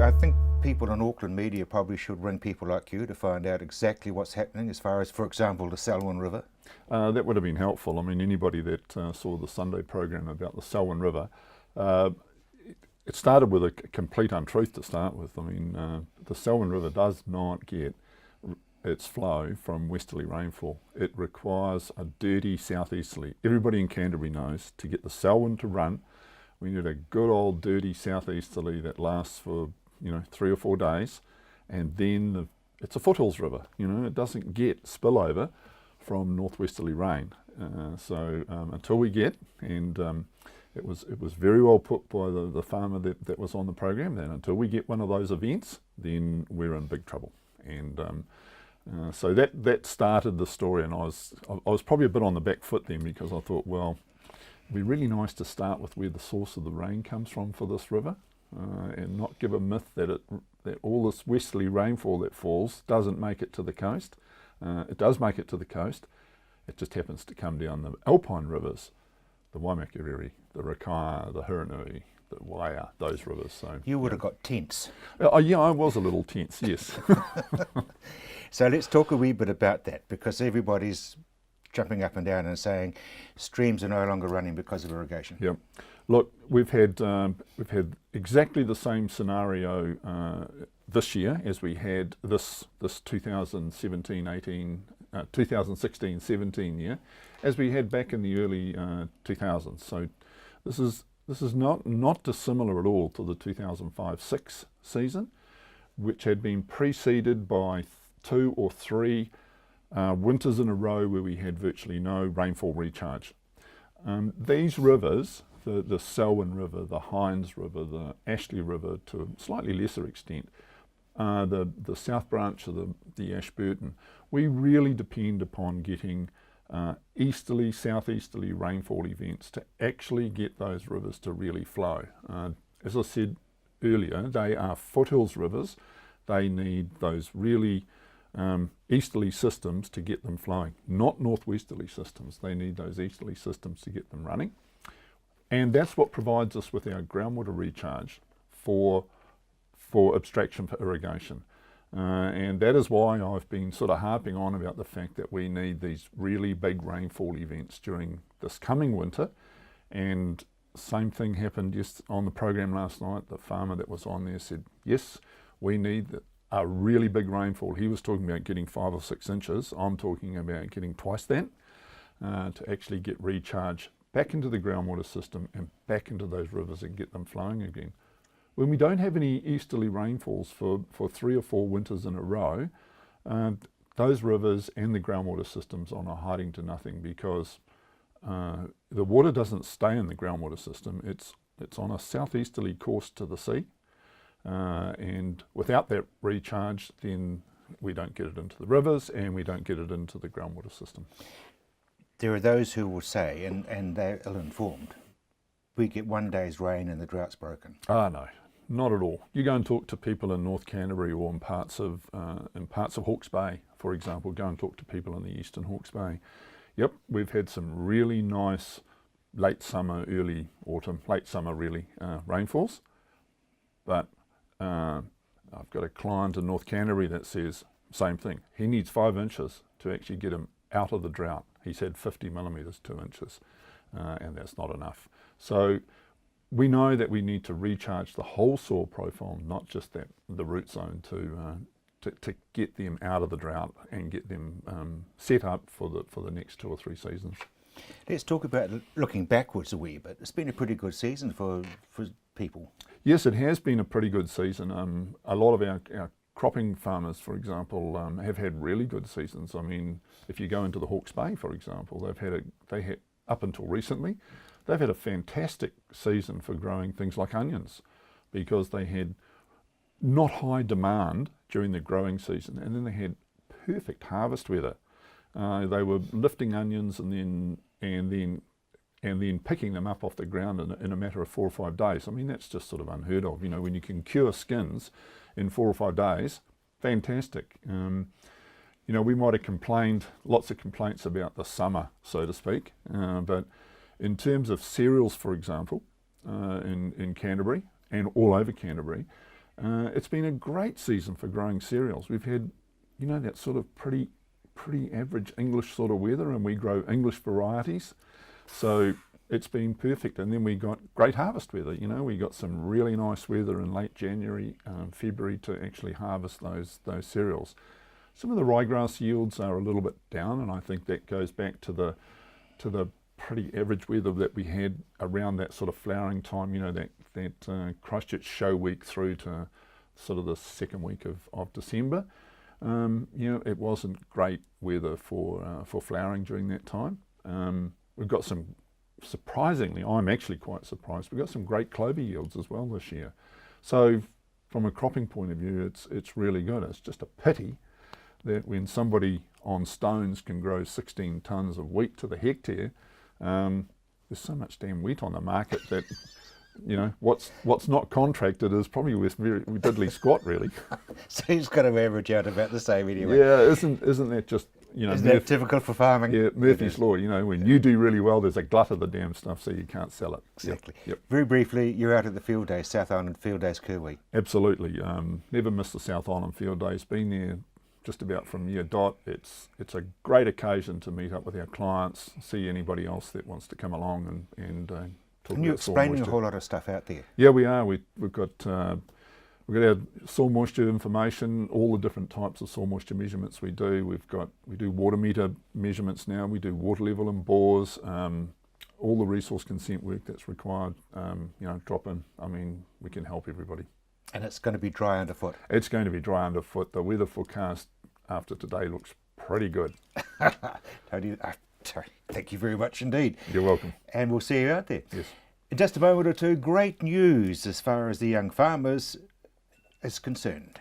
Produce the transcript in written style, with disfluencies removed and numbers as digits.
I think people in Auckland media probably should ring people like you to find out exactly what's happening as far as, for example, the Selwyn River. That would have been helpful. I mean, anybody that saw the Sunday program about the Selwyn River, it started with a complete untruth to start with. I mean, the Selwyn River does not get its flow from westerly rainfall. It requires a dirty southeasterly. Everybody in Canterbury knows to get the Selwyn to run, we need a good old dirty southeasterly that lasts for 3 or 4 days, and then it's a foothills river. It doesn't get spillover from northwesterly rain. So until we get, and it was very well put by the farmer that was on the program, that until we get one of those events, then we're in big trouble. And so that started the story, and I was probably a bit on the back foot then, because I thought, well, it'd be really nice to start with where the source of the rain comes from for this river, and not give a myth that all this westerly rainfall that falls doesn't make it to the coast. It does make it to the coast. It just happens to come down the alpine rivers, the Waimakariri, the Rakaia, the Huranui, the Waia, those rivers. So you would have got tense. Yeah, I was a little tense, yes. So let's talk a wee bit about that, because everybody's jumping up and down and saying streams are no longer running because of irrigation. Yep. Look, we've had exactly the same scenario this year as we had this 2016-17 year, as we had back in the early 2000s. So this is not dissimilar at all to the 2005-06 season, which had been preceded by 2 or 3 winters in a row where we had virtually no rainfall recharge. These rivers, the Selwyn River, the Hines River, the Ashley River to a slightly lesser extent, the South Branch of the Ashburton, we really depend upon getting easterly, southeasterly rainfall events to actually get those rivers to really flow. As I said earlier, they are foothills rivers. They need those really easterly systems to get them flowing, not northwesterly systems. They need those easterly systems to get them running. And that's what provides us with our groundwater recharge for abstraction for irrigation. And that is why I've been sort of harping on about the fact that we need these really big rainfall events during this coming winter. And same thing happened just on the program last night. The farmer that was on there said, yes, we need a really big rainfall. He was talking about getting 5 or 6 inches. I'm talking about getting twice that to actually get recharge back into the groundwater system and back into those rivers and get them flowing again. When we don't have any easterly rainfalls for 3 or 4 winters in a row, those rivers and the groundwater systems are hiding to nothing, because the water doesn't stay in the groundwater system. It's on a southeasterly course to the sea. And without that recharge, then we don't get it into the rivers and we don't get it into the groundwater system. There are those who will say, and they're ill-informed, we get 1 day's rain and the drought's broken. No, not at all. You go and talk to people in North Canterbury or in parts of Hawke's Bay, for example. Go and talk to people in the eastern Hawke's Bay. Yep, we've had some really nice late summer, early autumn, late summer really rainfalls. But I've got a client in North Canterbury that says same thing. He needs 5 inches to actually get him out of the drought. He's had 50 millimetres, 2 inches, and that's not enough. So we know that we need to recharge the whole soil profile, not just the root zone, to get them out of the drought and get them set up for the next 2 or 3 seasons. Let's talk about looking backwards a wee bit. It's been a pretty good season for people. Yes, it has been a pretty good season. A lot of our cropping farmers, for example, have had really good seasons. I mean, if you go into the Hawke's Bay, for example, they had up until recently, they've had a fantastic season for growing things like onions, because they had not high demand during the growing season, and then they had perfect harvest weather. They were lifting onions and then picking them up off the ground in a matter of 4 or 5 days. I mean, that's just sort of unheard of. When you can cure skins in 4 or 5 days, fantastic. We might have complained, lots of complaints about the summer, so to speak, but in terms of cereals, for example, in Canterbury and all over Canterbury, It's been a great season for growing cereals. We've had, you know, that sort of pretty average English sort of weather, and we grow English varieties. So it's been perfect. And then we got great harvest weather. You know, we got some really nice weather in late January, February to actually harvest those cereals. Some of the ryegrass yields are a little bit down, and I think that goes back to the pretty average weather that we had around that sort of flowering time. You know, that Christchurch show week through to sort of the second week of December. You know, it wasn't great weather for flowering during that time. We've got some, surprisingly, I'm actually quite surprised, we've got some great clover yields as well this year. So from a cropping point of view, it's really good. It's just a pity that when somebody on stones can grow 16 tonnes of wheat to the hectare, there's so much damn wheat on the market that, you know, what's not contracted is probably worth very diddly squat, really. So he's got to average out about the same anyway. Yeah, isn't that just, you know, Isn't that typical for farming? Yeah, Murphy's Law. You know, when you do really well, there's a glut of the damn stuff, so you can't sell it. Exactly. Yep. Very briefly, you're out at the field days, South Island Field Days, Kirwee. Absolutely. Never missed the South Island Field Days. Been there just about from year dot. It's a great occasion to meet up with our clients, see anybody else that wants to come along and talk And you're about soil explaining a moisture. whole lot of stuff out there. Yeah, we are. We've got our soil moisture information, all the different types of soil moisture measurements we do. We do water meter measurements now. We do water level and bores. All the resource consent work that's required. You know, drop in. I mean, we can help everybody. And it's going to be dry underfoot. It's going to be dry underfoot. The weather forecast after today looks pretty good. Sorry, thank you very much indeed. You're welcome. And we'll see you out there. Yes. In just a moment or two, great news as far as the young farmers is concerned.